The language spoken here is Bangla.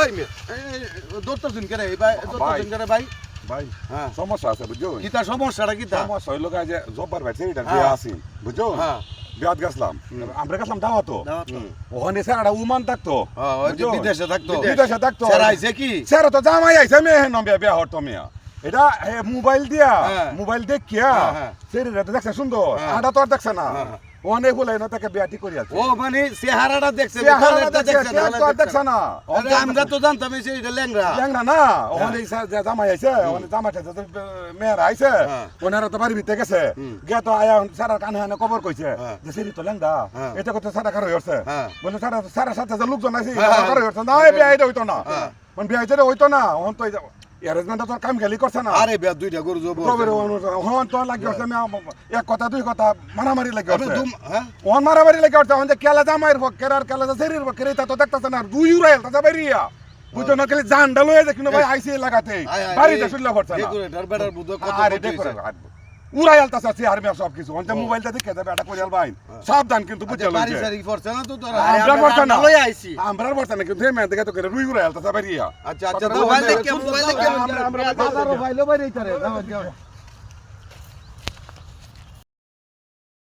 এই মেয়ে দত্তর দিন করে ভাই দত্তর দিন করে ভাই ভাই হ্যাঁ সমস্যা আছে বুঝছো কিতা সমস্যাটা কিতা সমস্যা হইলো যে জব্বার ভাই সেটা বিয়া আছি বুঝছো হ্যাঁ বিয়াত গেছলাম আমরা গেছলাম দাওয়াতো ওখানে স্যারটা উমান থাকতো ওই যে বিদেশে থাকতো বিদেশে থাকতো স্যার আইছে কি স্যার তো জামাই আইছে মেয়ে হেন বিয়া হতো মিয়া এটা মোবাইল দিয়া হ্যাঁ। মোবাইল দেখিয়া হ্যাঁ। সেটা দেখছে সুন্দর হ্যাঁ। আটা তো আর দেখছে না অনেক বলে না তাকে বিয়া ঠিক করিয়া ও মানে চেহারাটা দেখছে চেহারাটা দেখছে দেখছে তো আর দেখছে না আরে আমরা তো জানতাম এই যে এটা ল্যাংড়া ল্যাংড়া না ওখানে জামাই আইছে ওখানে জামাইটা মেয়েরা আইছে হ্যাঁ। ওনারা তো বাড়ি ভিতরে গেছে গিয়া তো আয়া সারার কানে হানে খবর কইছে হ্যাঁ। যে সেটি তো ল্যাংড়া হ্যাঁ। এটা করতে সারা কারো হইছে হ্যাঁ। বলে সারার সাথে যে লোকজন আছে হ্যাঁ। কারো হইছে না এই বিয়া এটা হইতো না হ্যাঁ। মানে বিয়া এটা হইতো না ওহন তো অ্যারেঞ্জমেন্ট তো কাম খালি করছে না আরে বিয়া দুইটা গরু জব তবে ওহন তো লাগি হচ্ছে এক কথা দুই কথা মারামারি লাগি আপনি হচ্ছে হ্যাঁ ওহন মারামারি লাগি হচ্ছে ওহন যে কেলা জামাইর বকের আর কেলা শরীর বকের তা তো দেখতাছে না দুই উড়াইল তা বাইরিয়া বুঝছো না খালি জানডা লয়ে যে কিনো ভাই আইসি লাগাতে বাড়িতে শুনলে পড়ছে না ডেকোরেটর বেটার বুদ্ধ কত আরে উড়াই আলতাছে আছে আর সব কিছু অন্ত মোবাইলটা দেখে যাবে এটা কইয়াল ভাই সাবধান কিন্তু বুঝছো বাড়ি সারি পড়ছে না তো তোরা আমরা পড়ছে না লই আইছি আমরা পড়ছে না কিন্তু মেয়ে দেখে তো করে রুই উড়াই আলতাছে বাইরিয়া আচ্ছা আচ্ছা মোবাইল দেখে আমরা বাজারও ভাইলো বাইরে ইতারে